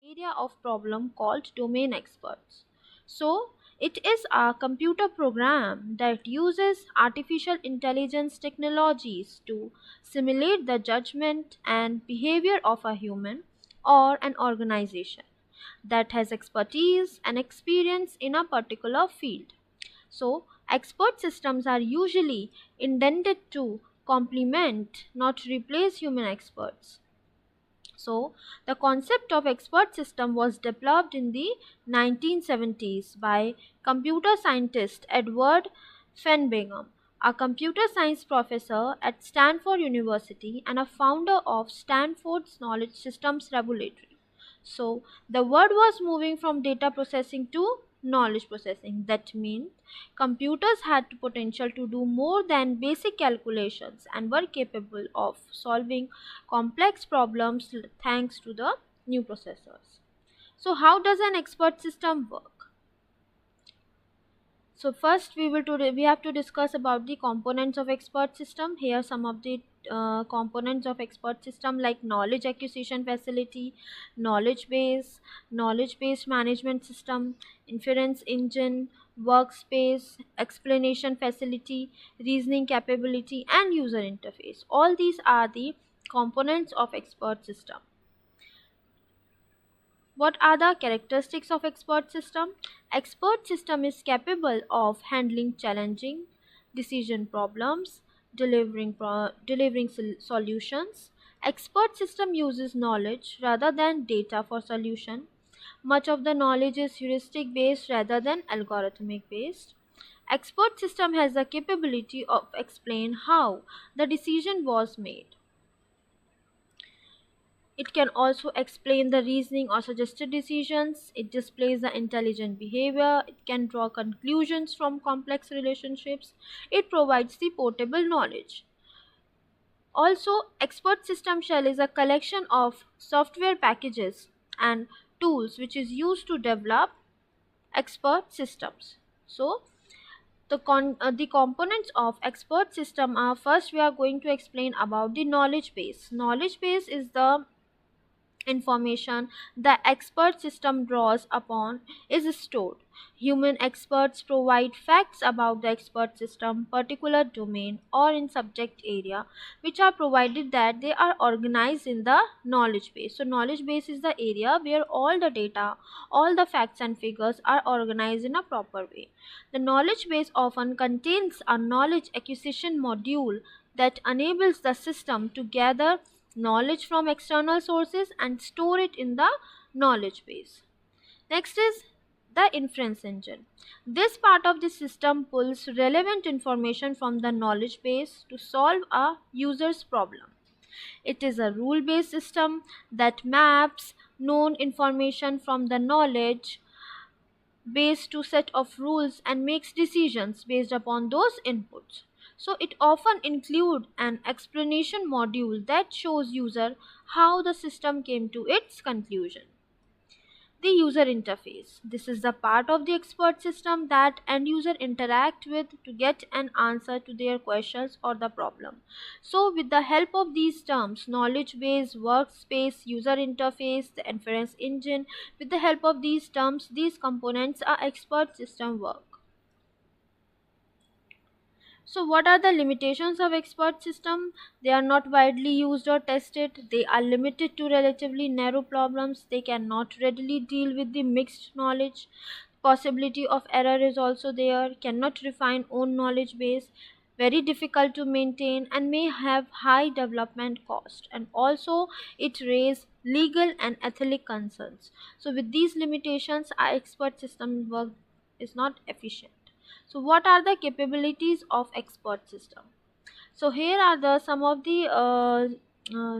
area of problem called domain experts. So, it is a computer program that uses artificial intelligence technologies to simulate the judgment and behavior of a human or an organization that has expertise and experience in a particular field. So, expert systems are usually intended to complement, not replace human experts. So, the concept of expert system was developed in the 1970s by computer scientist Edward Fenbingham, a computer science professor at Stanford University and a founder of Stanford's Knowledge Systems Laboratory. So, the world was moving from data processing to knowledge processing. That means computers had the potential to do more than basic calculations and were capable of solving complex problems thanks to the new processors. So, how does an expert system work? So first we have to discuss about the components of expert system. Here some of the components of expert system like knowledge acquisition facility, knowledge base, knowledge based management system, inference engine, workspace, explanation facility, reasoning capability, and user interface. All these are the components of expert system. What are the characteristics of expert system? Expert system is capable of handling challenging decision problems, delivering solutions. Expert system uses knowledge rather than data for solution. Much of the knowledge is heuristic based rather than algorithmic based. Expert system has the capability of explain how the decision was made. It can also explain the reasoning or suggested decisions. It displays the intelligent behavior. It can draw conclusions from complex relationships. It provides the portable knowledge. Also, expert system shell is a collection of software packages and tools which is used to develop expert systems. So, the components of expert system are, first we are going to explain about the knowledge base. Knowledge base is the information the expert system draws upon is stored. Human experts provide facts about the expert system, particular domain, or in subject area, which are provided that they are organized in the knowledge base. So, knowledge base is the area where all the data, all the facts and figures are organized in a proper way. The knowledge base often contains a knowledge acquisition module that enables the system to gather knowledge from external sources and store it in the knowledge base. Next is the inference engine. This part of the system pulls relevant information from the knowledge base to solve a user's problem. It is a rule based system that maps known information from the knowledge base to set of rules and makes decisions based upon those inputs. So it often includes an explanation module that shows user how the system came to its conclusion. The user interface. This is the part of the expert system that end user interact with to get an answer to their questions or the problem. So with the help of these terms, knowledge base, workspace, user interface, the inference engine, with the help of these terms, these components are expert system work. So what are the limitations of expert system? They are not widely used or tested. They are limited to relatively narrow problems. They cannot readily deal with the mixed knowledge. Possibility of error is also there. Cannot refine own knowledge base. Very difficult to maintain and may have high development cost. And also it raises legal and ethical concerns. So with these limitations, our expert system work is not efficient. So what are the capabilities of expert system? So here are the some of the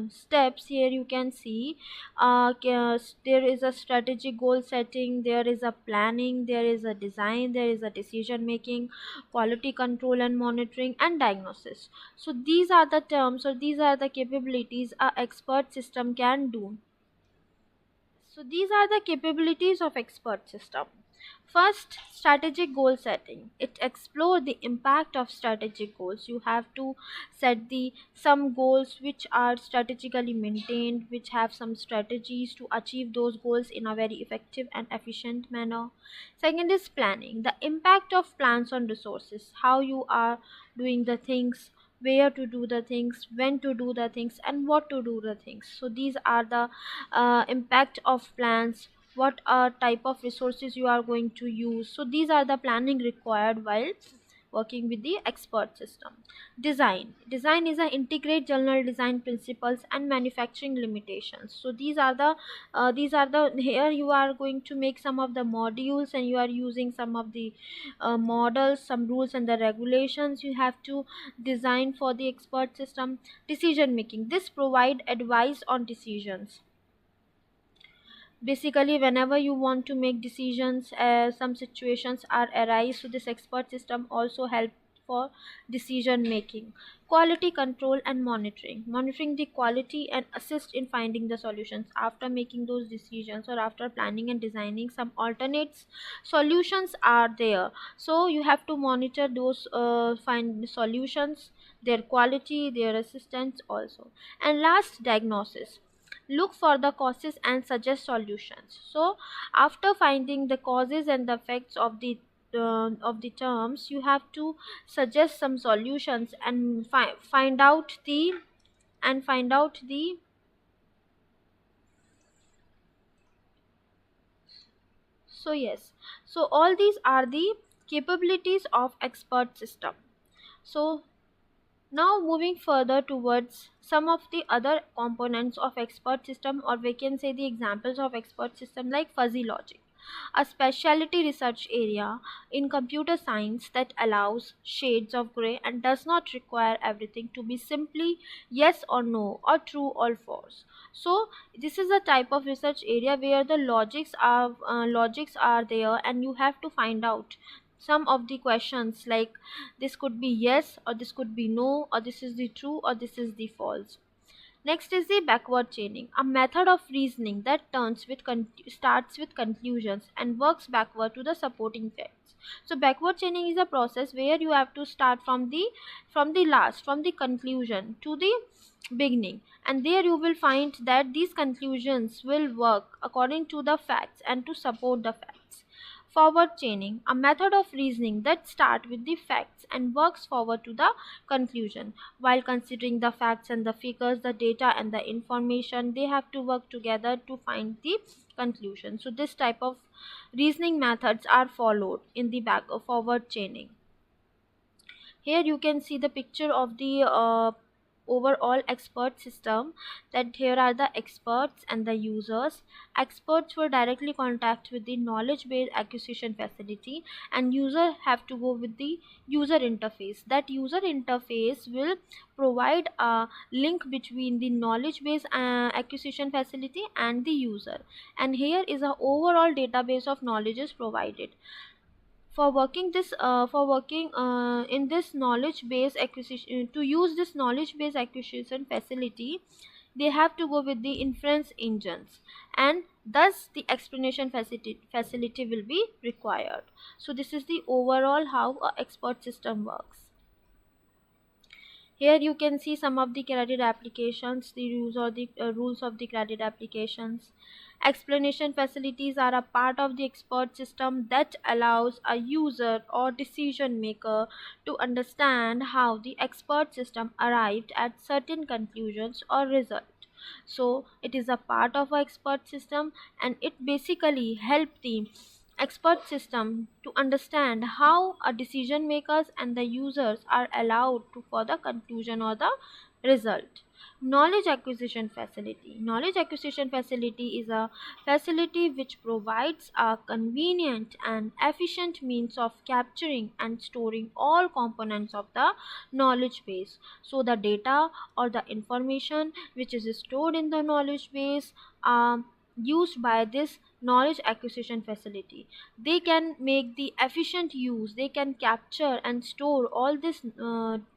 steps. Here you can see there is a strategic goal setting, there is a planning, there is a design, there is a decision making, quality control and monitoring, and diagnosis. So these are the terms or these are the capabilities a expert system can do. So these are the capabilities of expert system. First, strategic goal setting. It explores the impact of strategic goals. You have to set the some goals which are strategically maintained, which have some strategies to achieve those goals in a very effective and efficient manner. Second is planning. The impact of plans on resources. How you are doing the things, where to do the things, when to do the things, and what to do the things. So these are the impact of plans, what type of resources you are going to use. So these are the planning required while working with the expert system. Design is a integrate general design principles and manufacturing limitations. So these are the here you are going to make some of the modules, and you are using some of the models, some rules and the regulations you have to design for the expert system. Decision making, this provide advice on decisions. Basically, whenever you want to make decisions, some situations are arise, so this expert system also help for decision making. Quality control and monitoring the quality and assist in finding the solutions after making those decisions, or after planning and designing some alternates solutions are there. So you have to monitor those find solutions, their quality, their assistance also. And last, diagnosis. Look for the causes and suggest solutions. So after finding the causes and the effects of the terms, you have to suggest some solutions and find out the and find out the so yes, so all these are the capabilities of expert system. So now moving further towards some of the other components of expert system, or we can say the examples of expert system, like fuzzy logic, a specialty research area in computer science that allows shades of gray and does not require everything to be simply yes or no or true or false. So this is a type of research area where the logics are there, and you have to find out some of the questions, like this could be yes, or this could be no, or this is the true, or this is the false. Next is the backward chaining, a method of reasoning that starts with conclusions and works backward to the supporting facts. So backward chaining is a process where you have to start from the conclusion to the beginning, and there you will find that these conclusions will work according to the facts and to support the facts. Forward chaining, a method of reasoning that starts with the facts and works forward to the conclusion. While considering the facts and the figures, the data and the information, they have to work together to find the conclusion. So this type of reasoning methods are followed in the back of forward chaining. Here you can see the picture of the overall expert system, that here are the experts and the users. Experts will directly contact with the knowledge based acquisition facility, and user have to go with the user interface. That user interface will provide a link between the knowledge base acquisition facility and the user, and here is a overall database of knowledge is provided. For working in this knowledge base acquisition, to use this knowledge base acquisition facility, they have to go with the inference engines, and thus the explanation facility will be required. So this is the overall how a expert system works. Here you can see some of the credit applications, the rules of the credit applications. Explanation facilities are a part of the expert system that allows a user or decision maker to understand how the expert system arrived at certain conclusions or result. So it is a part of our expert system, and it basically help the expert system to understand how a decision makers and the users are allowed to for the conclusion or the result. Knowledge acquisition facility is a facility which provides a convenient and efficient means of capturing and storing all components of the knowledge base. So the data or the information which is stored in the knowledge base used by this knowledge acquisition facility. They can make the efficient use, they can capture and store all these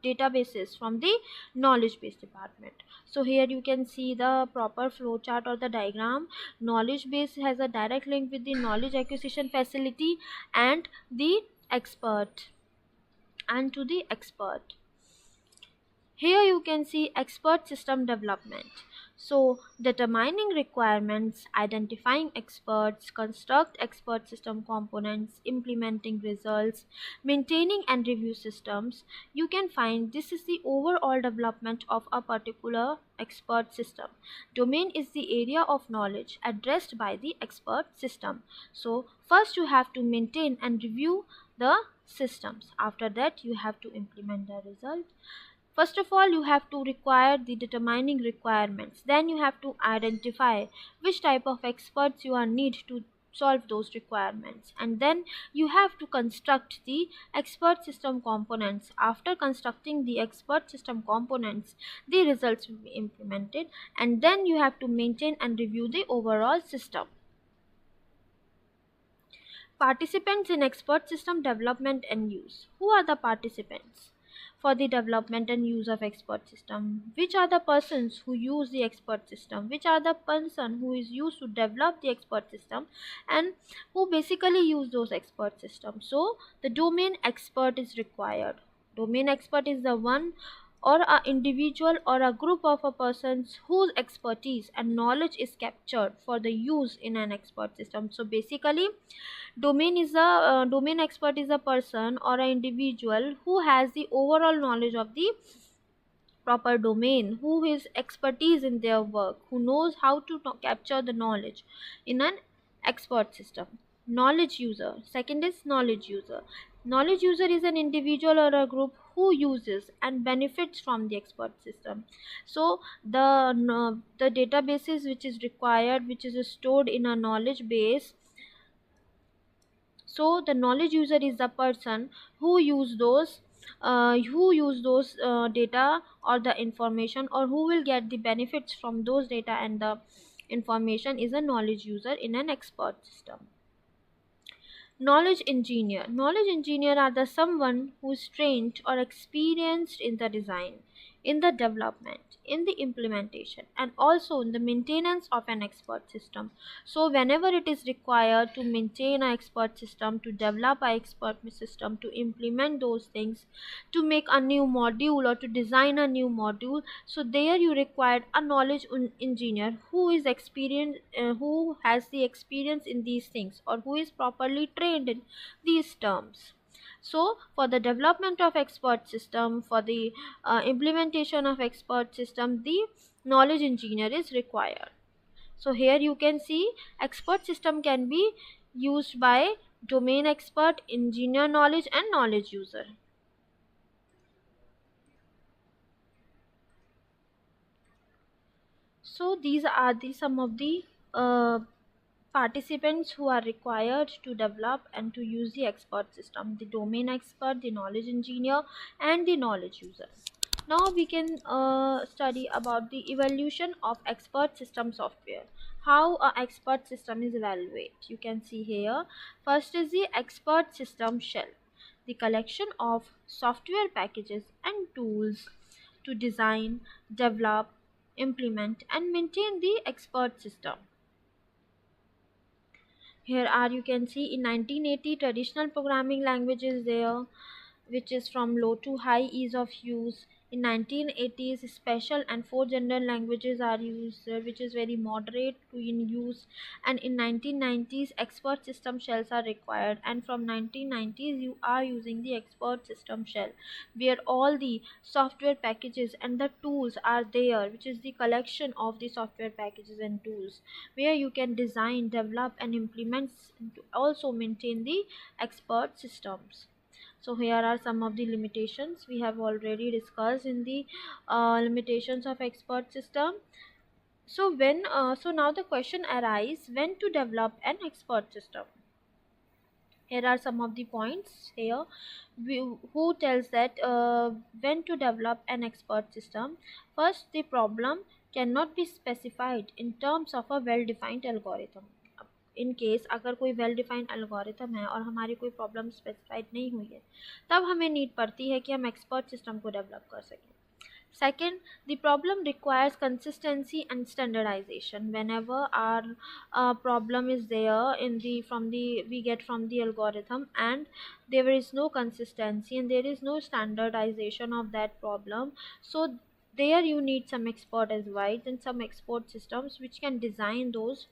databases from the knowledge base department. So here you can see the proper flow chart or the diagram. Knowledge base has a direct link with the knowledge acquisition facility and the expert and to the expert. Here you can see expert system development. So determining requirements, identifying experts, construct expert system components, implementing results, maintaining and review systems. You can find this is the overall development of a particular expert system. Domain is the area of knowledge addressed by the expert system. So first you have to maintain and review the systems. After that you have to implement the result. First of all, you have to require the determining requirements. Then you have to identify which type of experts you are need to solve those requirements. And then you have to construct the expert system components. After constructing the expert system components, the results will be implemented. And then you have to maintain and review the overall system. Participants in expert system development and use. Who are the participants for the development and use of expert system? Which are the persons who use the expert system? Which are the person who is used to develop the expert system and who basically use those expert systems? So the domain expert is required. Domain expert is the one or a individual or a group of a persons whose expertise and knowledge is captured for the use in an expert system. So basically domain expert is a person or an individual who has the overall knowledge of the proper domain, who is expertise in their work, who knows how to capture the knowledge in an expert system. Knowledge user, second is knowledge user. Knowledge user is an individual or a group who uses and benefits from the expert system. So the databases which is required, which is stored in a knowledge base. So the knowledge user is the person who use those data or the information, or who will get the benefits from those data and the information, is a knowledge user in an expert system. Knowledge engineer. Knowledge engineer are the someone who is trained or experienced in the design, in the development, in the implementation, and also in the maintenance of an expert system. So whenever it is required to maintain an expert system, to develop an expert system, to implement those things, to make a new module or to design a new module, so there you required a knowledge engineer who is experienced, who has the experience in these things, or who is properly trained in these terms. So for the development of expert system, for the implementation of expert system, the knowledge engineer is required. So here you can see expert system can be used by domain expert, engineer knowledge, and knowledge user. So these are the some of the uh, participants who are required to develop and to use the expert system: the domain expert, the knowledge engineer, and the knowledge user. Now we can study about the evaluation of expert system software. How a expert system is evaluated. You can see here. First is the expert system shell, the collection of software packages and tools to design, develop, implement, and maintain the expert system. Here are, you can see, in 1980 traditional programming languages there, which is from low to high ease of use. In 1980s, special and four general languages are used, which is very moderate to in use. And in 1990s, expert system shells are required. And from 1990s, you are using the expert system shell, where all the software packages and the tools are there, which is the collection of the software packages and tools, where you can design, develop, and implement, also maintain the expert systems. So here are some of the limitations we have already discussed in the limitations of expert system. So now the question arises, when to develop an expert system. Here are some of the points here, who tells that when to develop an expert system. First, the problem cannot be specified in terms of a well defined algorithm. In case अगर कोई well defined algorithm है और हमारी कोई problem specified नहीं हुई है, तब हमें नीड पड़ती है कि हम एक्सपर्ट सिस्टम को डेवलप कर सकें. Second, the problem requires consistency and standardization. Whenever our problem is there in the from the we get from the algorithm, and there is no consistency and there is no standardization of that problem, so there you need some expert advice and some expert systems which can design those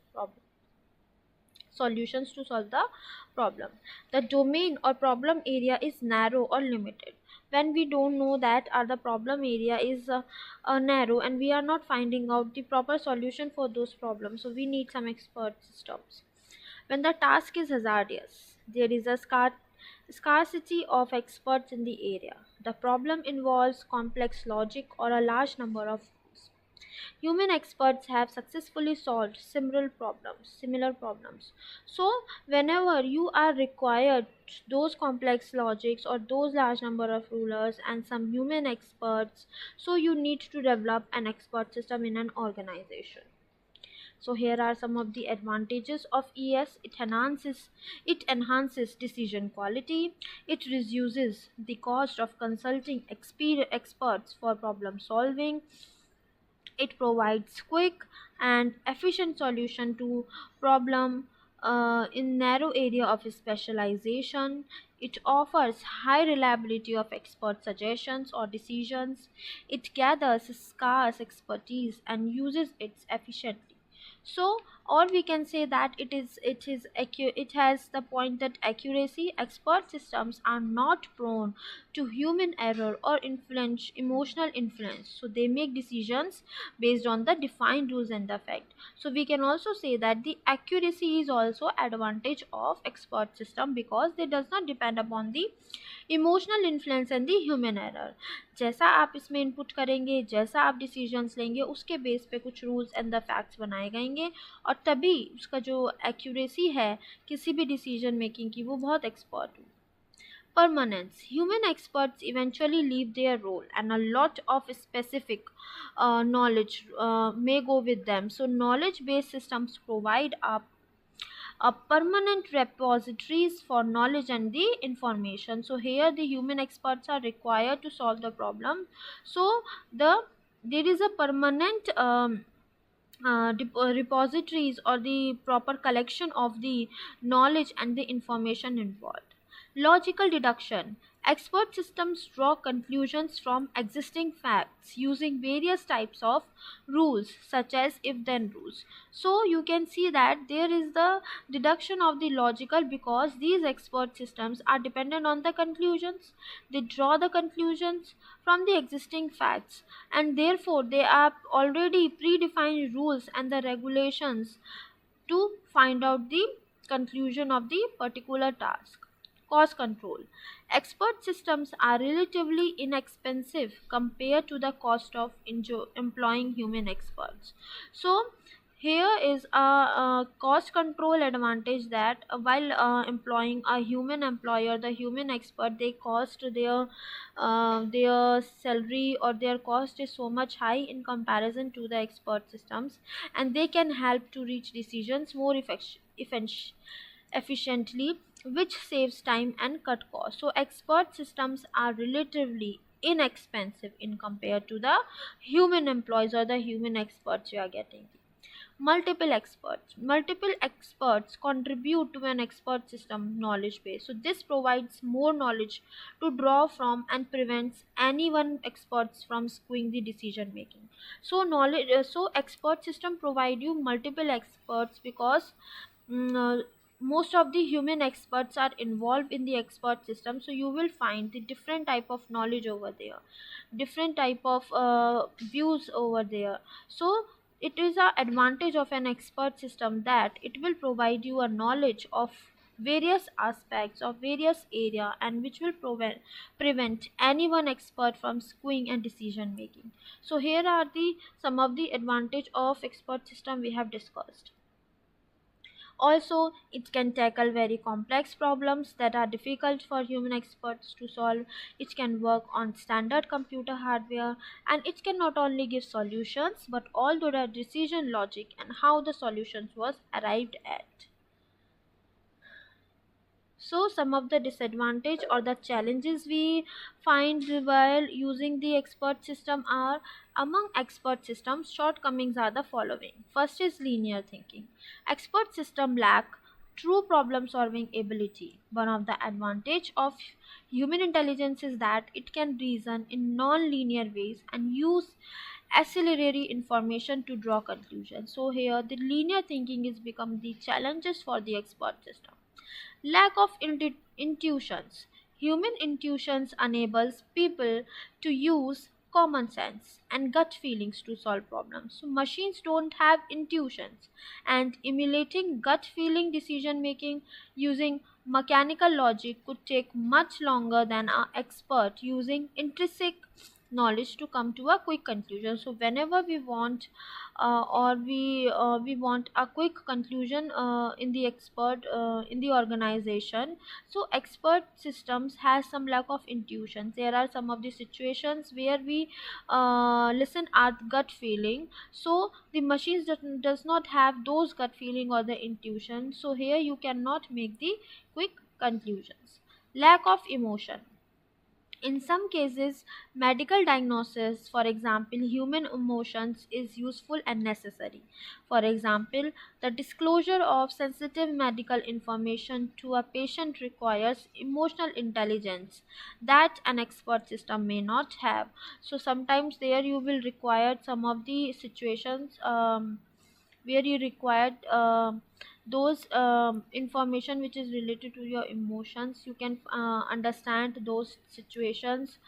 solutions to solve the problem. The domain or problem area is narrow or limited. When we don't know that the problem area is narrow and we are not finding out the proper solution for those problems, so we need some expert systems. When the task is hazardous, there is a scarcity of experts in the area. The problem involves complex logic or a large number of rules. Human experts have successfully solved similar problems. So whenever you are required those complex logics or those large number of rulers and some human experts, so you need to develop an expert system in an organization. So here are some of the advantages of ES. It enhances decision quality. It reduces the cost of consulting experts for problem solving. It provides quick and efficient solution to problem in narrow area of specialization. It offers high reliability of expert suggestions or decisions. It gathers scarce expertise and uses it efficiently. So or we can say that it has the point that accuracy. Expert systems are not prone to human error or influence emotional influence, so they make decisions based on the defined rules and the fact. So we can also say that the accuracy is also advantage of expert system because they does not depend upon the emotional influence and the human error. जैसा आप इसमें input करेंगे, जैसा आप decisions लेंगे, उसके base पे कुछ रूल्स एंड द फैक्ट्स बनाए जाएंगे और तभी उसका जो एक्यूरेसी है किसी भी डिसीजन मेकिंग की वो बहुत एक्सपर्ट हो. Permanence. Human experts eventually leave their role, and a lot of specific knowledge may go with them. So, knowledge based systems provide a permanent repositories for knowledge and the information. So here the human experts are required to solve the problem. So there is a permanent repositories or the proper collection of the knowledge and the information involved. Logical deduction. Expert systems draw conclusions from existing facts using various types of rules such as if then rules. So you can see that there is the deduction of the logical because these expert systems are dependent on the conclusions. They draw the conclusions from the existing facts and therefore they are already predefined rules and the regulations to find out the conclusion of the particular task. Cost control. Expert systems are relatively inexpensive compared to the cost of employing human experts. So here is a cost control advantage that while employing a human employer, the human expert, they cost their salary or their cost is so much high in comparison to the expert systems, and they can help to reach decisions more efficiently, which saves time and cut costs. So expert systems are relatively inexpensive in compared to the human employees or the human experts you are getting. Multiple experts contribute to an expert system knowledge base, so this provides more knowledge to draw from and prevents any one experts from skewing the decision making. So expert system provide you multiple experts because most of the human experts are involved in the expert system, so you will find the different type of knowledge over there, different type of views over there. So it is a advantage of an expert system that it will provide you a knowledge of various aspects of various area and which will prevent any one expert from skewing and decision making. So here are the some of the advantage of expert system we have discussed. Also, it can tackle very complex problems that are difficult for human experts to solve. It can work on standard computer hardware, and it can not only give solutions but also the decision logic and how the solutions was arrived at. So some of the disadvantage or the challenges we find while using the expert system are: among expert systems, shortcomings are the following. First is linear thinking. Expert system lack true problem solving ability. One of the advantage of human intelligence is that it can reason in non-linear ways and use ancillary information to draw conclusions. So here the linear thinking is become the challenges for the expert system. Lack of intuitions. Human intuitions enables people to use common sense and gut feelings to solve problems. So machines don't have intuitions, and emulating gut feeling decision making using mechanical logic could take much longer than an expert using intrinsic knowledge to come to a quick conclusion. So whenever we want or we want a quick conclusion in the expert in the organization, so expert systems has some lack of intuition. There are some of the situations where we listen at gut feeling, so the machines does not have those gut feeling or the intuition, so here you cannot make the quick conclusions. Lack of emotion. In some cases, medical diagnosis, for example, human emotions, is useful and necessary. For example, the disclosure of sensitive medical information to a patient requires emotional intelligence that an expert system may not have. So sometimes there you will require some of the situations where you required those information which is related to your emotions. You can understand those situations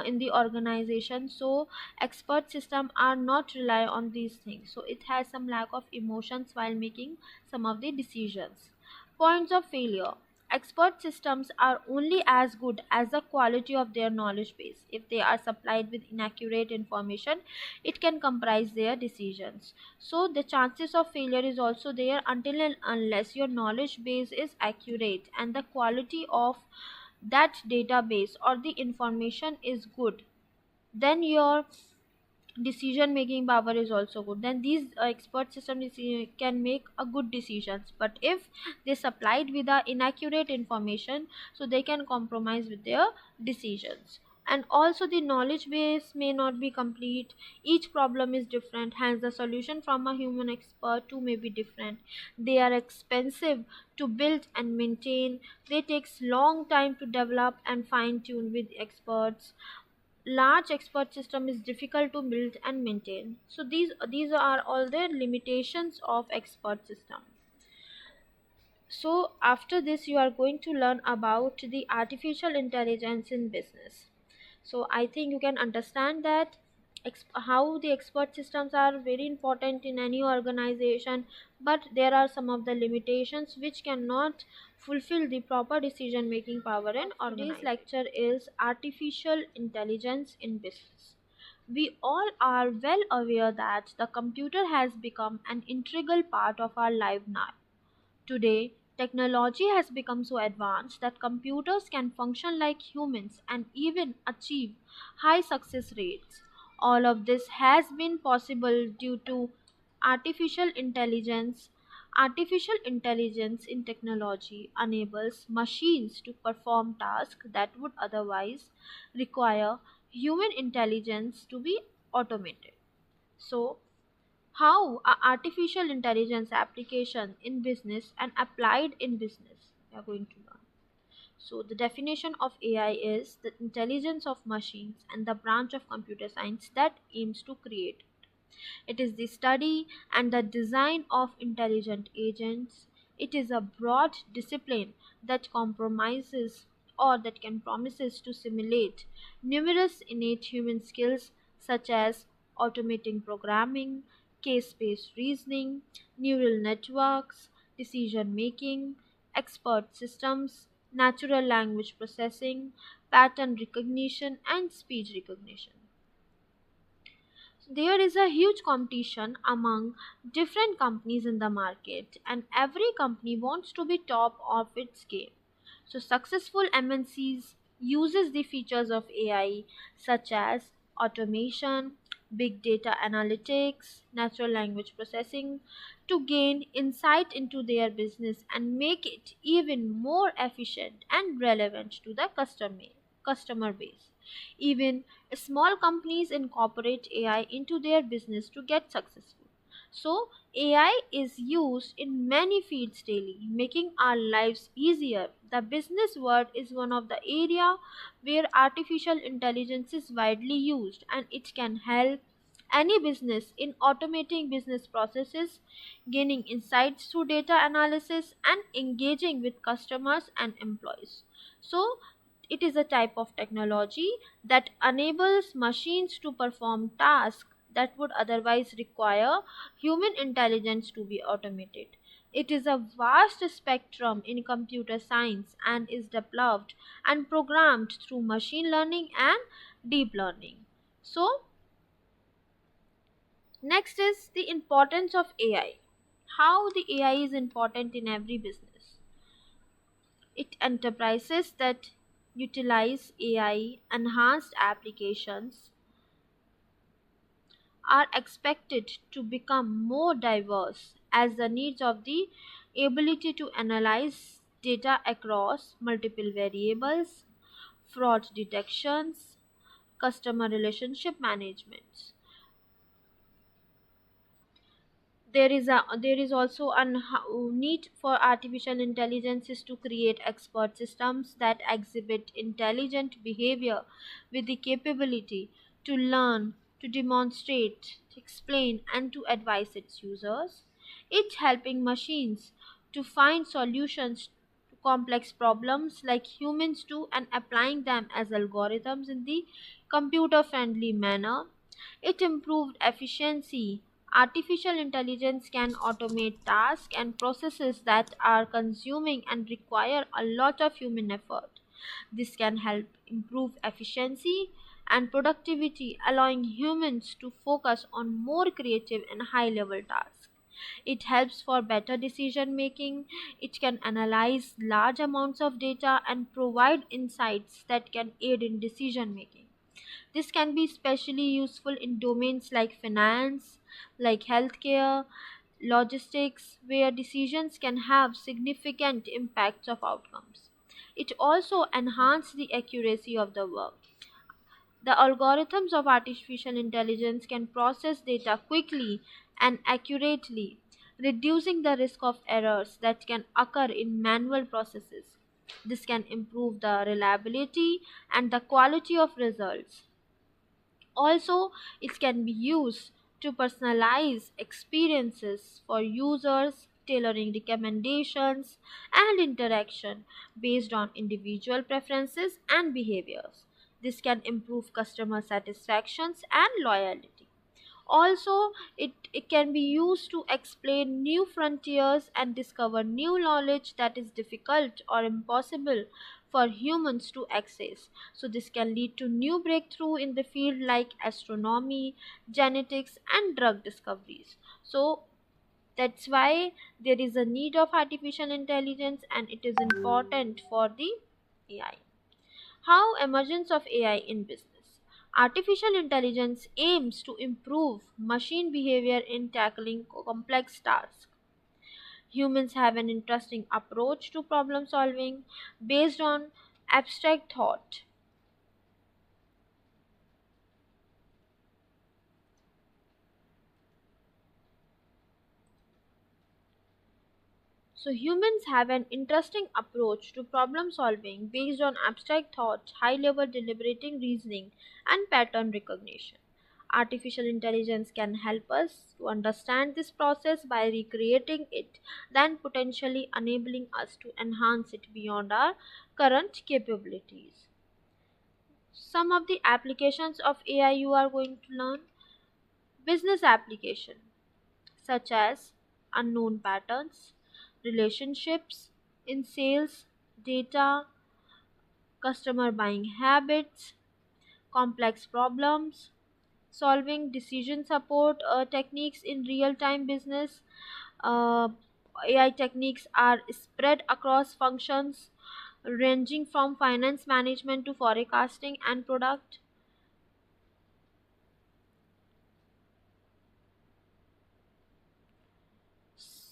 in the organization. So expert system are not rely on these things, so it has some lack of emotions while making some of the decisions. Points of failure. Expert systems are only as good as the quality of their knowledge base. If they are supplied with inaccurate information, it can compromise their decisions. So the chances of failure is also there until and unless your knowledge base is accurate and the quality of that database or the information is good, then your decision making power is also good. Then these expert systems can make a good decisions, but if they supplied with a inaccurate information, so they can compromise with their decisions. And also the knowledge base may not be complete. Each problem is different, hence the solution from a human expert too may be different. They are expensive to build and maintain. They takes long time to develop and fine tune with experts. Large expert system is difficult to build and maintain. So these are all the limitations of expert system. So after this you are going to learn about the artificial intelligence in business. So I think you can understand that how the expert systems are very important in any organization, but there are some of the limitations which cannot fulfill the proper decision making power in organization. Today's lecture is artificial intelligence in business. We all are well aware that the computer has become an integral part of our life now. Today, technology has become so advanced that computers can function like humans and even achieve high success rates. All of this has been possible due to artificial intelligence. Artificial intelligence in technology enables machines to perform tasks that would otherwise require human intelligence to be automated. So, how are artificial intelligence application in business and applied in business we are going to learn. So the definition of AI is the intelligence of machines and the branch of computer science that aims to create. It is the study and the design of intelligent agents. It is a broad discipline that compromises or that can promises to simulate numerous innate human skills such as automating programming, case-based reasoning, neural networks, decision making, expert systems, natural language processing, pattern recognition, and speech recognition. There is a huge competition among different companies in the market, and every company wants to be top of its game. So successful MNCs uses the features of AI such as automation, big data analytics, natural language processing to gain insight into their business and make it even more efficient and relevant to the customer base. Even small companies incorporate AI into their business to get successful. So, AI is used in many fields daily, making our lives easier. The business world is one of the area where artificial intelligence is widely used, and it can help any business in automating business processes, gaining insights through data analysis, and engaging with customers and employees. So, it is a type of technology that enables machines to perform tasks that would otherwise require human intelligence to be automated. It is a vast spectrum in computer science and is developed and programmed through machine learning and deep learning. So, next is the importance of AI. How the AI is important in every business. It enterprises that utilize AI enhanced applications are expected to become more diverse as the needs of the ability to analyze data across multiple variables, fraud detections, customer relationship management. There is also a need for artificial intelligence is to create expert systems that exhibit intelligent behavior with the capability to learn, to demonstrate, to explain, and to advise its users. It's helping machines to find solutions to complex problems like humans do and applying them as algorithms in the computer friendly manner. It improved efficiency. Artificial intelligence can automate tasks and processes that are consuming and require a lot of human effort. This can help improve efficiency and productivity, allowing humans to focus on more creative and high level tasks. It helps for better decision making. It can analyze large amounts of data and provide insights that can aid in decision making. This can be especially useful in domains like finance, like healthcare, logistics, where decisions can have significant impacts of outcomes. It also enhances the accuracy of the work. The algorithms of artificial intelligence can process data quickly and accurately, reducing the risk of errors that can occur in manual processes. This can improve the reliability and the quality of results. Also, it can be used to personalize experiences for users, tailoring recommendations and interaction based on individual preferences and behaviors. This can improve customer satisfactions and loyalty. Also, it can be used to explain new frontiers and discover new knowledge that is difficult or impossible for humans to access. So, this can lead to new breakthrough in the field like astronomy, genetics, and drug discoveries. So, that's why there is a need of artificial intelligence and it is important for the AI. How emergence of AI in business. Artificial intelligence aims to improve machine behavior in tackling complex tasks. Humans have an interesting approach to problem solving based on abstract thought. So humans have an interesting approach to problem solving based on abstract thought, high level deliberating reasoning, and pattern recognition. Artificial intelligence can help us to understand this process by recreating it, then potentially enabling us to enhance it beyond our current capabilities. Some of the applications of AI you are going to learn: business application such as unknown patterns, relationships in sales, data, customer buying habits, complex problems, solving decision support techniques in real time business. Uh, AI techniques are spread across functions ranging from finance management to forecasting and product.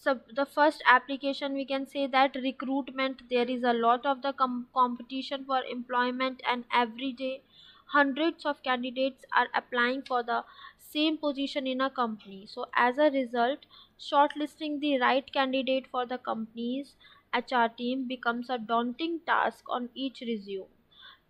So the first application we can say that recruitment. There is a lot of the competition for employment, and every day hundreds of candidates are applying for the same position in a company. So as a result, shortlisting the right candidate for the company's HR team becomes a daunting task on each resume.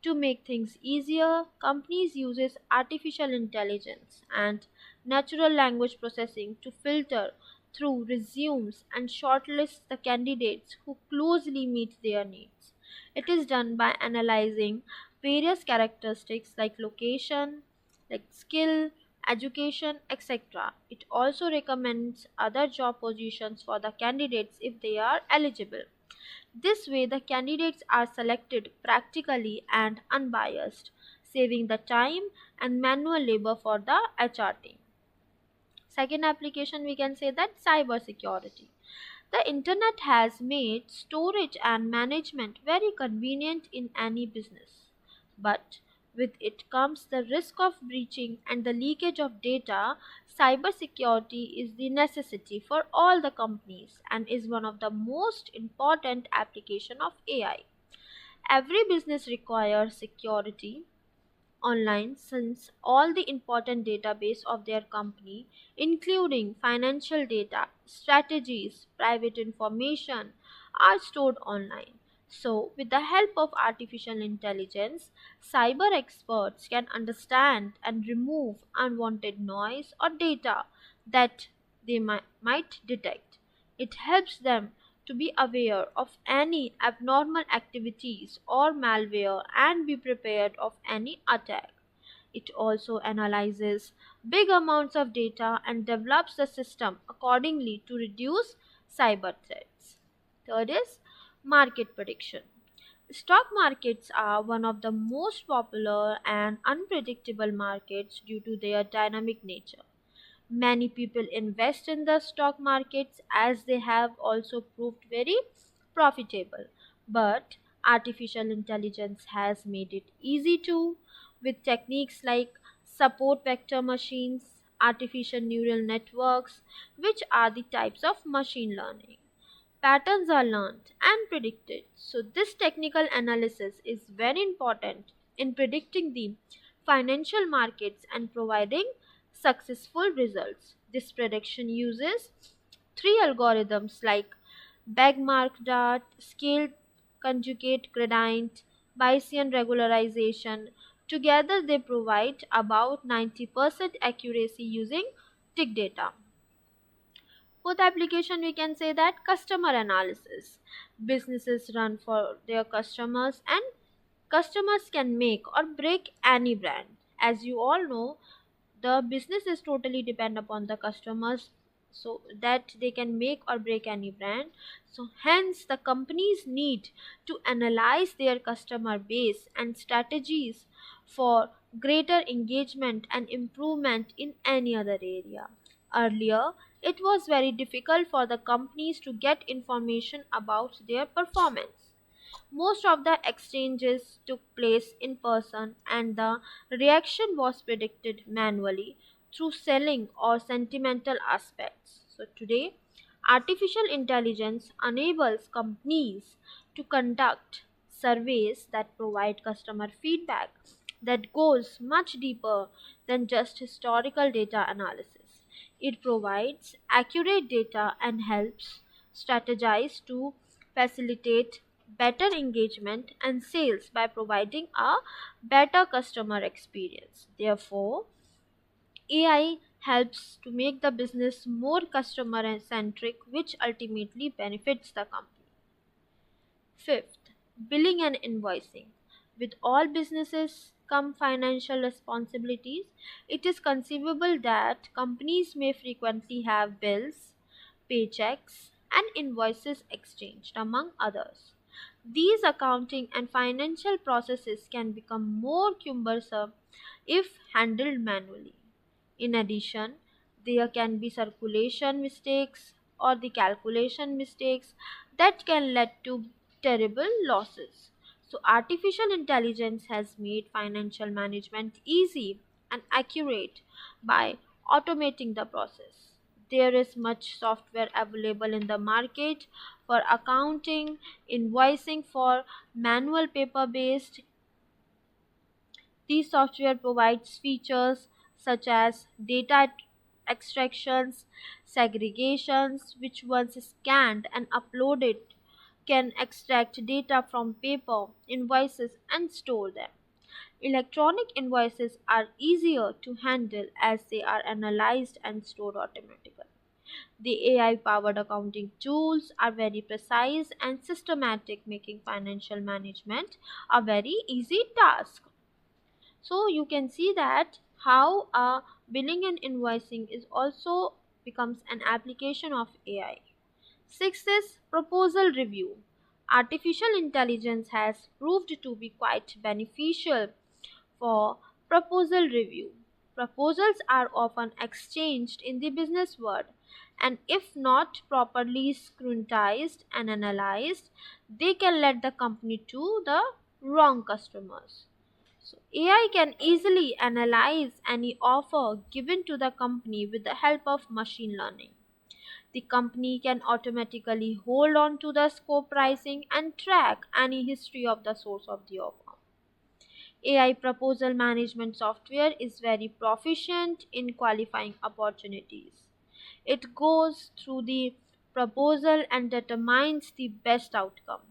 To make things easier, companies uses artificial intelligence and natural language processing to filter through resumes and shortlist the candidates who closely meet their needs. It is done by analyzing various characteristics like location, like skill, education, etc. It also recommends other job positions for the candidates if they are eligible. This way, the candidates are selected practically and unbiased, saving the time and manual labor for the HR team. Second application, we can say that cybersecurity. The internet has made storage and management very convenient in any business. But with it comes the risk of breaching and the leakage of data. Cybersecurity is the necessity for all the companies and is one of the most important application of AI. Every business requires security online since all the important database of their company, including financial data, strategies, private information, are stored online. So with the help of artificial intelligence, cyber experts can understand and remove unwanted noise or data that they might detect. It helps them to be aware of any abnormal activities or malware and be prepared of any attack. It also analyzes big amounts of data and develops the system accordingly to reduce cyber threats. Third is market prediction. Stock markets are one of the most popular and unpredictable markets due to their dynamic nature. Many people invest in the stock markets as they have also proved very profitable. But artificial intelligence has made it easy too, with techniques like support vector machines, artificial neural networks, which are the types of machine learning. Patterns are learned and predicted. So, this technical analysis is very important in predicting the financial markets and providing successful results. This prediction uses three algorithms like Bagmark dart, scaled conjugate gradient, Bayesian regularization. Together, they provide about 90% accuracy using tick data. Fourth application, we can say that customer analysis. Businesses run for their customers, and customers can make or break any brand. As you all know, the business is totally depend upon the customers, so that they can make or break any brand. So hence the companies need to analyze their customer base and strategies for greater engagement and improvement in any other area. Earlier, it was very difficult for the companies to get information about their performance. Most of the exchanges took place in person, and the reaction was predicted manually through selling or sentimental aspects. So, today, artificial intelligence enables companies to conduct surveys that provide customer feedback that goes much deeper than just historical data analysis. It provides accurate data and helps strategize to facilitate better engagement and sales by providing a better customer experience. Therefore, AI helps to make the business more customer centric, which ultimately benefits the company. Fifth, billing and invoicing. With all businesses come financial responsibilities. It is conceivable that companies may frequently have bills, paychecks, and invoices exchanged, among others. These accounting and financial processes can become more cumbersome if handled manually. In addition, there can be circulation mistakes or the calculation mistakes that can lead to terrible losses. So, artificial intelligence has made financial management easy and accurate by automating the process. There is much software available in the market for accounting, invoicing, for manual paper based. These software provides features such as data extractions, segregations, which once scanned and uploaded can extract data from paper invoices and store them. Electronic invoices are easier to handle as they are analyzed and stored automatically. The AI powered accounting tools are very precise and systematic, making financial management a very easy task. So you can see that how billing and invoicing is also becomes an application of AI. Sixth is proposal review. Artificial intelligence has proved to be quite beneficial for proposal review. Proposals are often exchanged in the business world, and if not properly scrutinized and analyzed, they can lead the company to the wrong customers. So AI can easily analyze any offer given to the company with the help of machine learning. The company can automatically hold on to the scope pricing and track any history of the source of the offer. AI proposal management software is very proficient in qualifying opportunities. It goes through the proposal and determines the best outcome.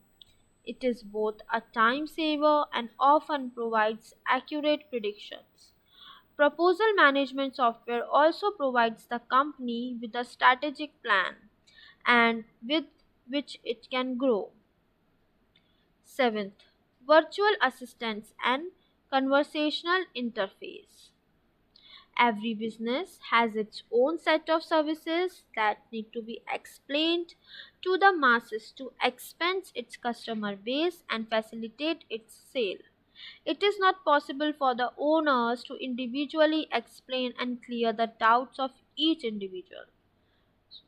It is both a time saver and often provides accurate predictions. Proposal management software also provides the company with a strategic plan and with which it can grow. Seventh, virtual assistants and conversational interface. Every business has its own set of services that need to be explained to the masses to expand its customer base and facilitate its sale. It is not possible for the owners to individually explain and clear the doubts of each individual.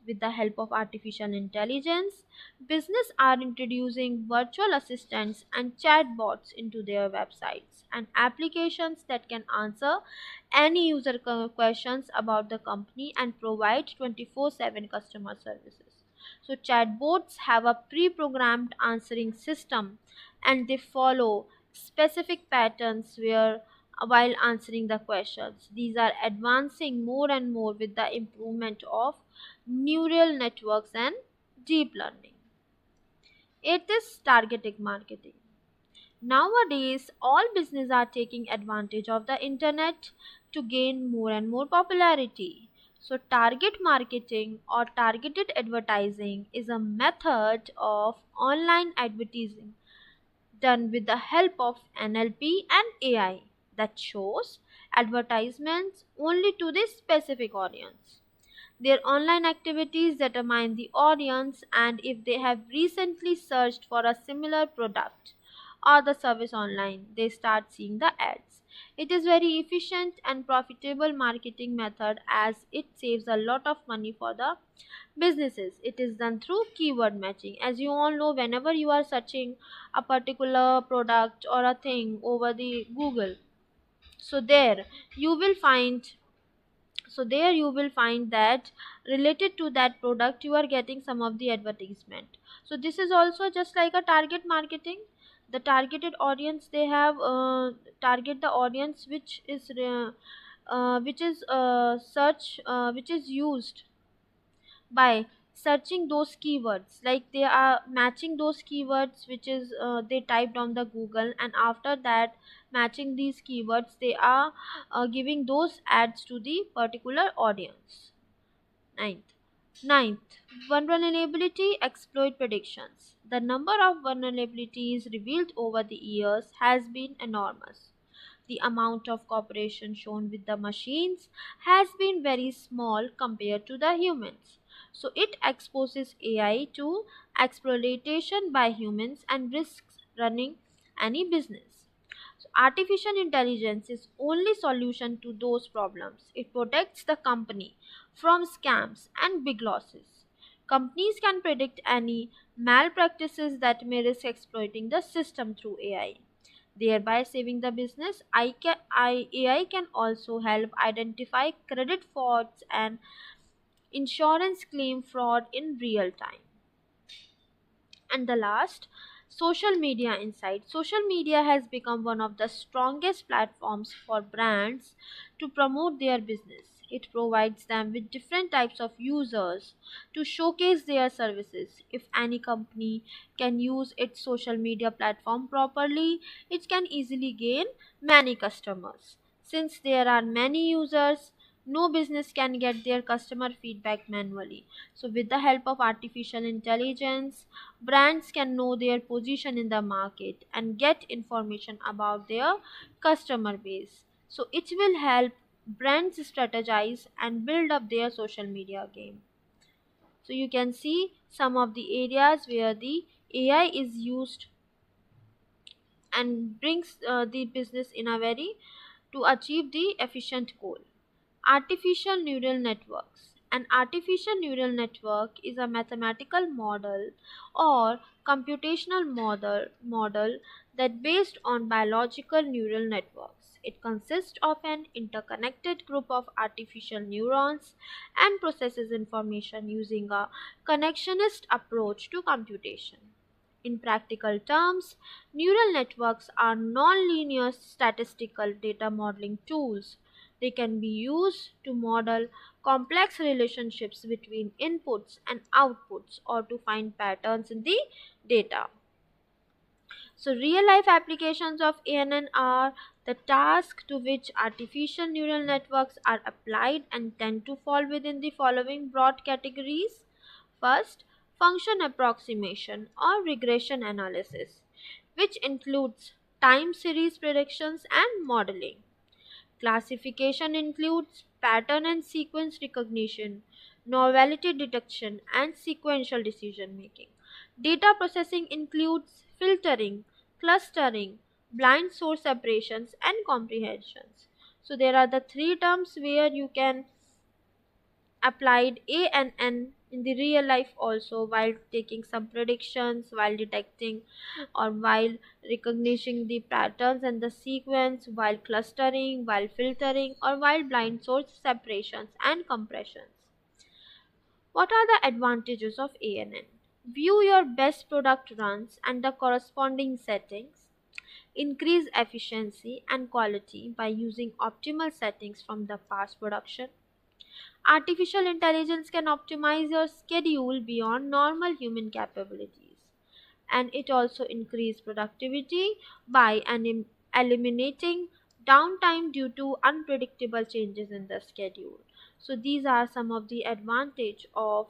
With the help of artificial intelligence, businesses are introducing virtual assistants and chatbots into their websites and applications that can answer any user questions about the company and provide 24/7 customer services. So chatbots have a pre-programmed answering system and they follow specific patterns where while answering the questions. These are advancing more and more with the improvement of neural networks and deep learning. Eighth is targeted marketing. Nowadays, all businesses are taking advantage of the internet to gain more and more popularity. So, target marketing or targeted advertising is a method of online advertising done with the help of NLP and AI that shows advertisements only to this specific audience. Their online activities determine the audience, and if they have recently searched for a similar product or the service online, they start seeing the ads. It is very efficient and profitable marketing method as it saves a lot of money for the businesses. It is done through keyword matching. As you all know, whenever you are searching a particular product or a thing over the Google, so there you will find there you will find that related to that product you are getting some of the advertisement. So this is also just like a target marketing. The targeted audience, they have target the audience which is search which is used by searching those keywords, like they are matching those keywords which is they typed on the Google, and after that matching these keywords they are giving those ads to the particular audience. Ninth, vulnerability exploit predictions. The number of vulnerabilities revealed over the years has been enormous. The amount of cooperation shown with the machines has been very small compared to the humans. So it exposes AI to exploitation by humans and risks running any business. So artificial intelligence is only solution to those problems. It protects the company from scams and big losses. Companies can predict any malpractices that may risk exploiting the system through AI, thereby saving the business. AI can also help identify credit frauds and insurance claim fraud in real time. And the last, social media insight. Social media has become one of the strongest platforms for brands to promote their business. It provides them with different types of users to showcase their services. If any company can use its social media platform properly, it can easily gain many customers. Since there are many users, no business can get their customer feedback manually. So, with the help of artificial intelligence, brands can know their position in the market and get information about their customer base. So, it will help brands strategize and build up their social media game. So, you can see some of the areas where the AI is used and brings the business in a very to achieve the efficient goal. Artificial neural networks. An artificial neural network is a mathematical model or computational model that based on biological neural networks. It consists of an interconnected group of artificial neurons and processes information using a connectionist approach to computation. In practical terms, neural networks are nonlinear statistical data modeling tools. They can be used to model complex relationships between inputs and outputs or to find patterns in the data. So, real life applications of ANN are the task to which artificial neural networks are applied and tend to fall within the following broad categories. First, function approximation or regression analysis, which includes time series predictions and modeling. Classification includes pattern and sequence recognition, novelty detection, and sequential decision making. Data processing includes filtering, clustering, blind source separations, and comprehensions. So, there are the three terms where you can applied A and N in the real life also, while taking some predictions, while detecting or while recognizing the patterns and the sequence, while clustering, while filtering, or while blind source separations and compressions. What are the advantages of ANN? View your best product runs and the corresponding settings. Increase efficiency and quality by using optimal settings from the past production. Artificial intelligence can optimize your schedule beyond normal human capabilities, and it also increases productivity by eliminating downtime due to unpredictable changes in the schedule. So these are some of the advantage of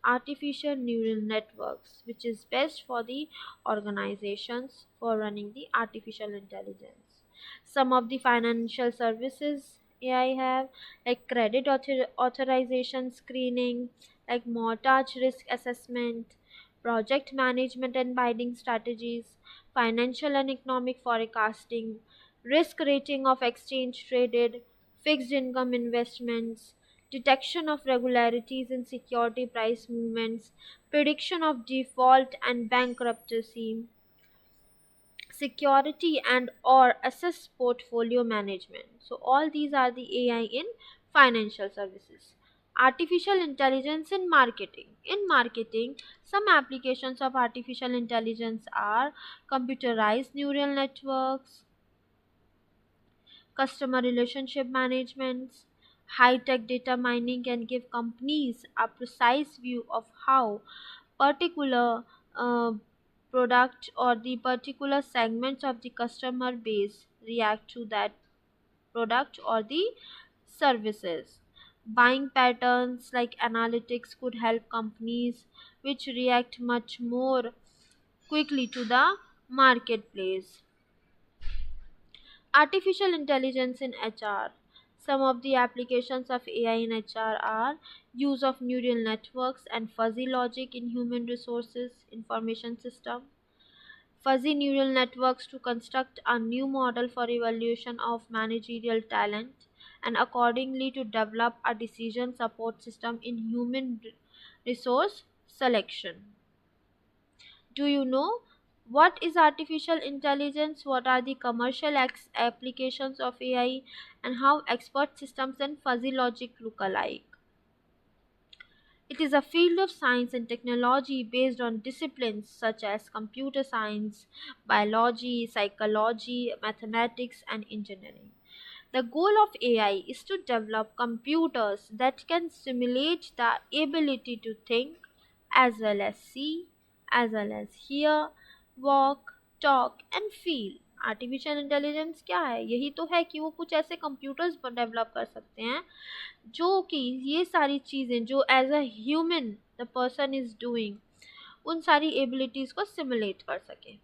artificial neural networks, which is best for the organizations for running the artificial intelligence. Some of the financial services AI have, like credit authorization screening, like mortgage risk assessment, project management and bidding strategies, financial and economic forecasting, risk rating of exchange traded, fixed income investments, detection of regularities in security price movements, prediction of default and bankruptcy, security and or assess portfolio management. So all these are the AI in financial services. Artificial intelligence in marketing. In marketing, some applications of artificial intelligence are computerized neural networks, customer relationship management. High tech data mining can give companies a precise view of how particular uh, product or the particular segments of the customer base react to that product or the services. Buying patterns like analytics could help companies which react much more quickly to the marketplace. Artificial intelligence in HR. Some of the applications of AI in HR are use of neural networks and fuzzy logic in human resources information system. Fuzzy neural networks to construct a new model for evaluation of managerial talent and accordingly to develop a decision support system in human resource selection. Do you know what is artificial intelligence? What are the commercial applications of AI and how expert systems and fuzzy logic look alike? It is a field of science and technology based on disciplines such as computer science, biology, psychology, mathematics, and engineering. The goal of AI is to develop computers that can simulate the ability to think, as well as see, as well as hear, walk, talk and feel. Artificial intelligence क्या है? यही तो है कि वो कुछ ऐसे computers develop कर सकते हैं जो कि ये सारी चीज़ें जो as a human the person is doing, उन सारी एबिलिटीज़ को सिमुलेट कर सके.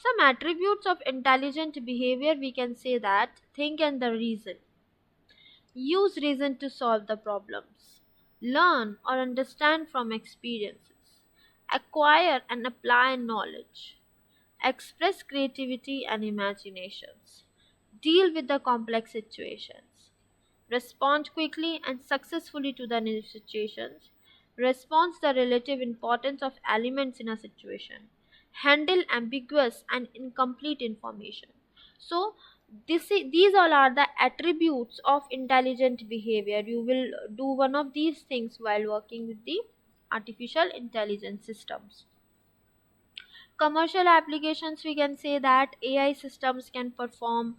Some attributes of intelligent behavior, we can say that think and the reason, use reason to solve the problems, learn or understand from experiences, acquire and apply knowledge, express creativity and imaginations, deal with the complex situations, respond quickly and successfully to the new situations, response the relative importance of elements in a situation, handle ambiguous and incomplete information. So these all are the attributes of intelligent behavior. You will do one of these things while working with the artificial intelligence systems. Commercial applications, we can say that AI systems can perform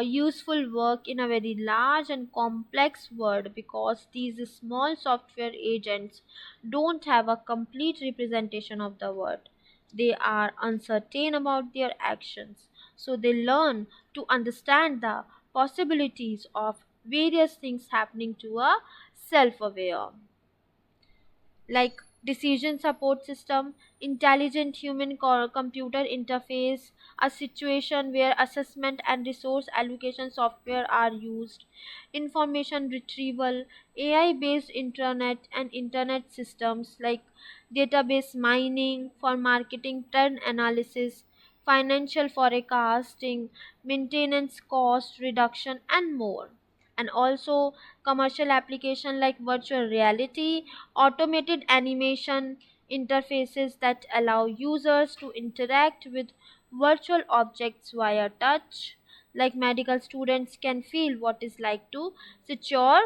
useful work in a very large and complex world, because these small software agents don't have a complete representation of the world. They are uncertain about their actions, so they learn to understand the possibilities of various things happening to a self-aware, like decision support system, intelligent human computer interface, a situation where assessment and resource allocation software are used, information retrieval, AI based internet and internet systems like database mining for marketing trend analysis, financial forecasting, maintenance cost reduction and more. And also commercial application like virtual reality, automated animation interfaces that allow users to interact with virtual objects via touch, like medical students can feel what it's like to secure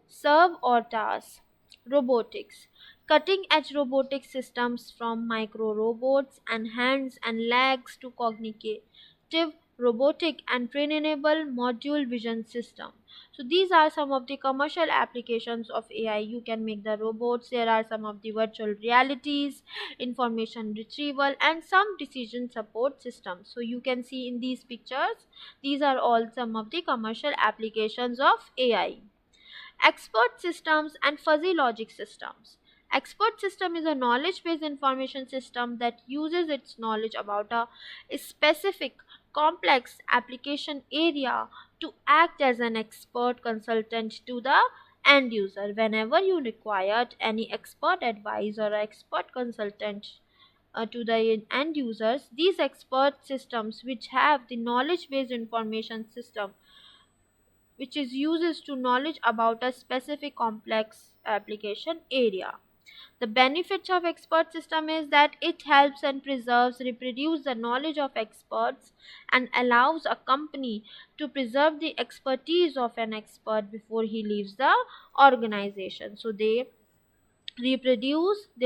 serve or task. Robotics. Cutting edge robotic systems from micro robots and hands and legs to cognitive robotic and trainable module vision system. So these are some of the commercial applications of AI. You can make the robots. There are some of the virtual realities, information retrieval and some decision support systems. So you can see in these pictures, these are all some of the commercial applications of AI. Expert systems and fuzzy logic systems. Expert system is a knowledge-based information system that uses its knowledge about a specific complex application area to act as an expert consultant to the end user. Whenever you required any expert advice or expert consultant to the end users, these expert systems which have the knowledge-based information system which is uses to knowledge about a specific complex application area. The benefits of expert system is that it helps and preserves reproduce the knowledge of experts and allows a company to preserve the expertise of an expert before he leaves the organization. So they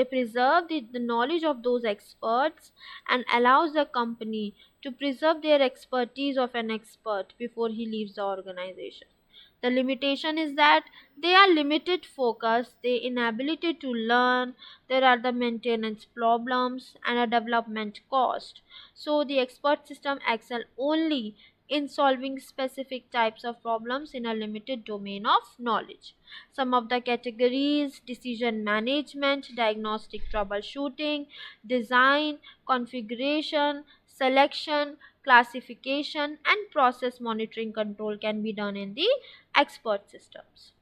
preserve the knowledge of those experts and allows the company to preserve their expertise of an expert before he leaves the organization. The limitation is that they are limited focus, they inability to learn, there are the maintenance problems and a development cost. So the expert system excel only in solving specific types of problems in a limited domain of knowledge. Some of the categories: decision management, diagnostic troubleshooting, design, configuration, selection, classification, and process monitoring control can be done in the expert systems.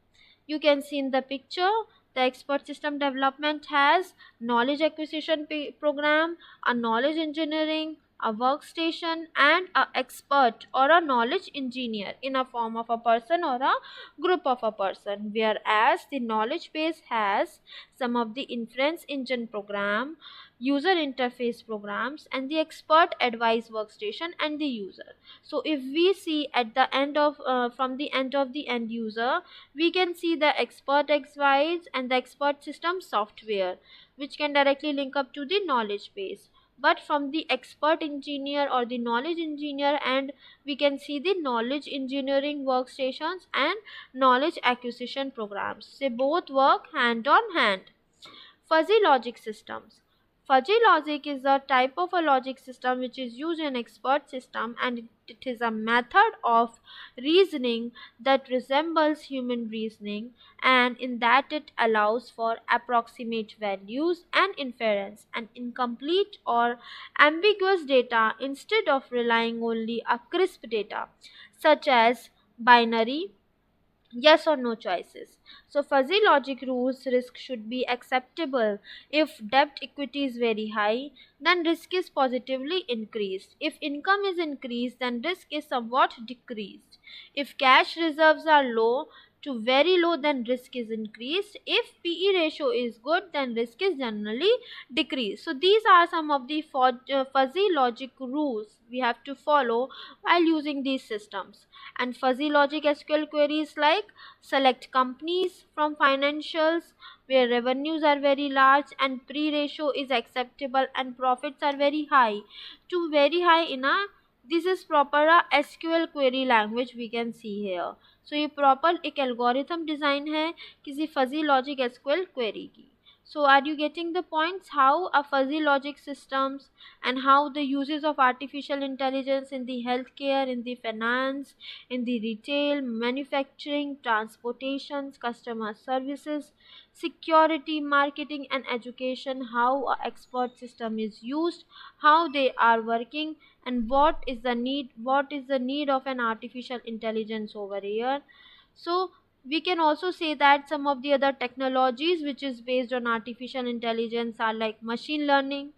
You can see in the picture, the expert system development has knowledge acquisition program, a knowledge engineering, a workstation, and a expert or a knowledge engineer in a form of a person or a group of a person. Whereas the knowledge base has some of the inference engine program, user interface programs, and the expert advice workstation and the user. So if we see at the end of from the end of the end user, we can see the expert advice and the expert system software, which can directly link up to the knowledge base. But from the expert engineer or the knowledge engineer, and we can see the knowledge engineering workstations and knowledge acquisition programs. They both work hand on hand. Fuzzy logic systems. Fuzzy logic is a type of a logic system which is used in expert system, and it is a method of reasoning that resembles human reasoning, and in that it allows for approximate values and inference and incomplete or ambiguous data instead of relying only a crisp data such as binary yes or no choices. So fuzzy logic rules risk should be acceptable. If debt equity is very high, then risk is positively increased. If income is increased, then risk is somewhat decreased. If cash reserves are low to very low, then risk is increased. If PE ratio is good, then risk is generally decreased. So these are some of the fuzzy logic rules we have to follow while using these systems. And fuzzy logic SQL queries like select companies from financials where revenues are very large and pre ratio is acceptable and profits are very high to very high in a, this is proper a SQL query language we can see here. So ये proper एक algorithm design है किसी fuzzy logic SQL query की. So are you getting the points how a fuzzy logic systems and how the uses of artificial intelligence in the healthcare, in the finance, in the retail, manufacturing, transportations, customer services, security, marketing and education, how a expert system is used, how they are working, and what is the need of an artificial intelligence over here. So we can also say that some of the other technologies which is based on artificial intelligence are like machine learning,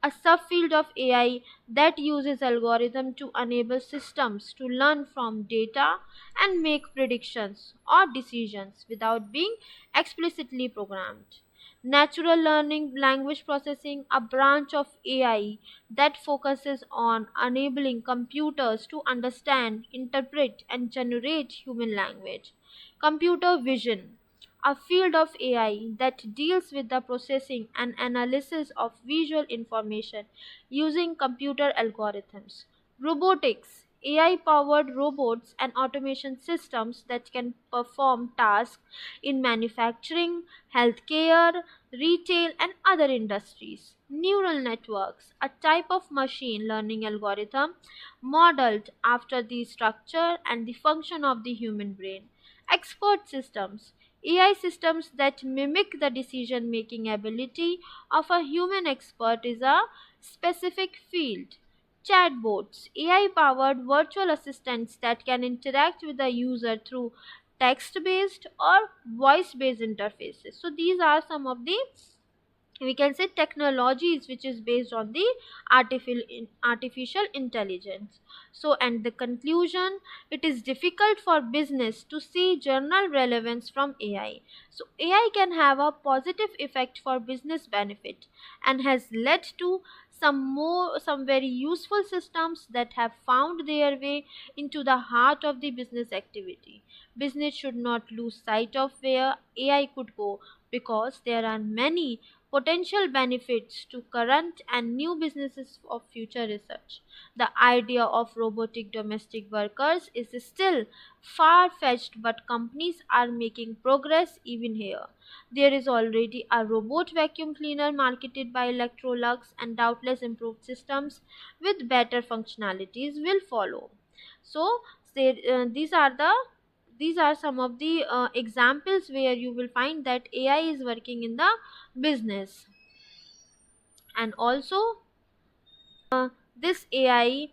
a subfield of AI that uses algorithm to enable systems to learn from data and make predictions or decisions without being explicitly programmed. Natural learning language processing, a branch of AI that focuses on enabling computers to understand, interpret, and generate human language. Computer vision, a field of AI that deals with the processing and analysis of visual information using computer algorithms. Robotics, AI powered robots and automation systems that can perform tasks in manufacturing, healthcare, retail, and other industries. Neural networks, a type of machine learning algorithm modeled after the structure and the function of the human brain. Expert systems, AI systems that mimic the decision making ability of a human expert is a specific field. Chatbots, AI powered virtual assistants that can interact with the user through text based or voice based interfaces. So these are some of the, we can say, technologies which is based on the artificial intelligence. So and the conclusion, it is difficult for business to see general relevance from AI. So AI can have a positive effect for business benefit and has led to some very useful systems that have found their way into the heart of the business activity. Business should not lose sight of where AI could go, because there are many potential benefits to current and new businesses of future research. The idea of robotic domestic workers is still far fetched, but companies are making progress even here. There is already a robot vacuum cleaner marketed by Electrolux, and doubtless improved systems with better functionalities will follow. So, these are some of the examples where you will find that AI is working in the business. And also this AI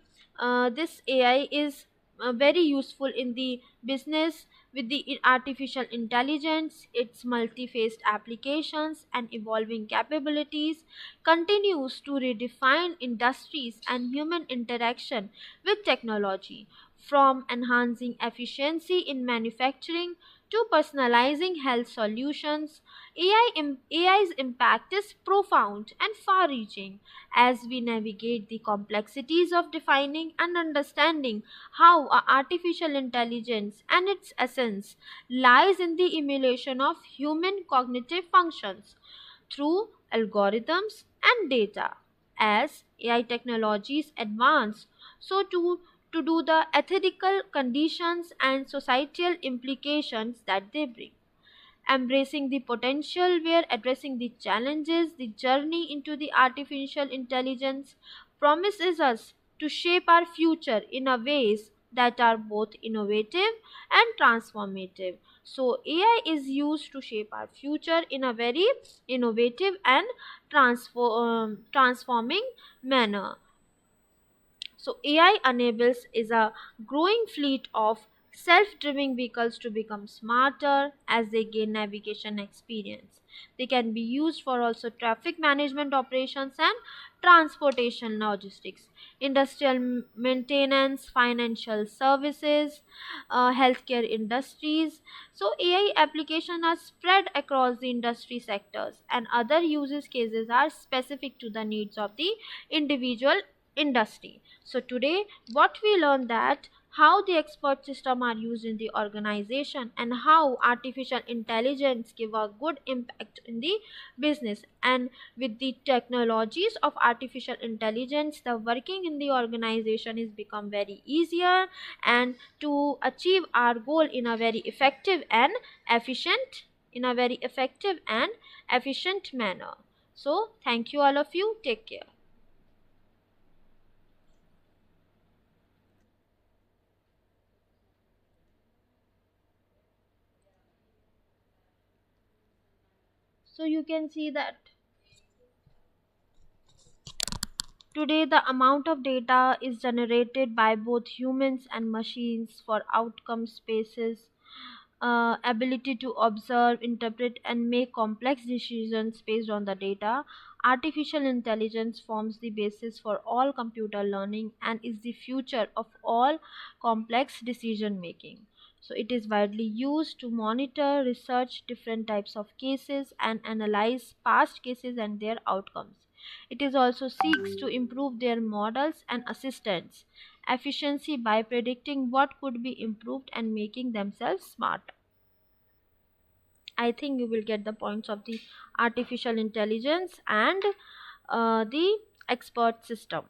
this AI is very useful in the business with the artificial intelligence. Its multi-faced applications and evolving capabilities continues to redefine industries and human interaction with technology, from enhancing efficiency in manufacturing to personalizing health solutions. AI's impact is profound and far reaching as we navigate the complexities of defining and understanding how artificial intelligence and its essence lies in the emulation of human cognitive functions through algorithms and data. As AI technologies advance, so to do the ethical conditions and societal implications that they bring. Embracing the potential where addressing the challenges, the journey into the artificial intelligence promises us to shape our future in a ways that are both innovative and transformative. So AI is used to shape our future in a very innovative and transforming manner. So AI enables is a growing fleet of self-driving vehicles to become smarter as they gain navigation experience. They can be used for also traffic management operations and transportation logistics, industrial maintenance, financial services, healthcare industries. So AI applications are spread across the industry sectors and other uses cases are specific to the needs of the individual industry. So today what we learned that how the expert system are used in the organization and how artificial intelligence give a good impact in the business, and with the technologies of artificial intelligence the working in the organization is become very easier and to achieve our goal in a very effective and efficient manner. So thank you all of you, take care. So you can see that today the amount of data is generated by both humans and machines for outcome spaces, ability to observe, interpret, and make complex decisions based on the data. Artificial intelligence forms the basis for all computer learning and is the future of all complex decision making. So, it is widely used to monitor, research different types of cases, and analyze past cases and their outcomes. It is also seeks to improve their models and assistants efficiency by predicting what could be improved and making themselves smart. I think you will get the points of the artificial intelligence and the expert system.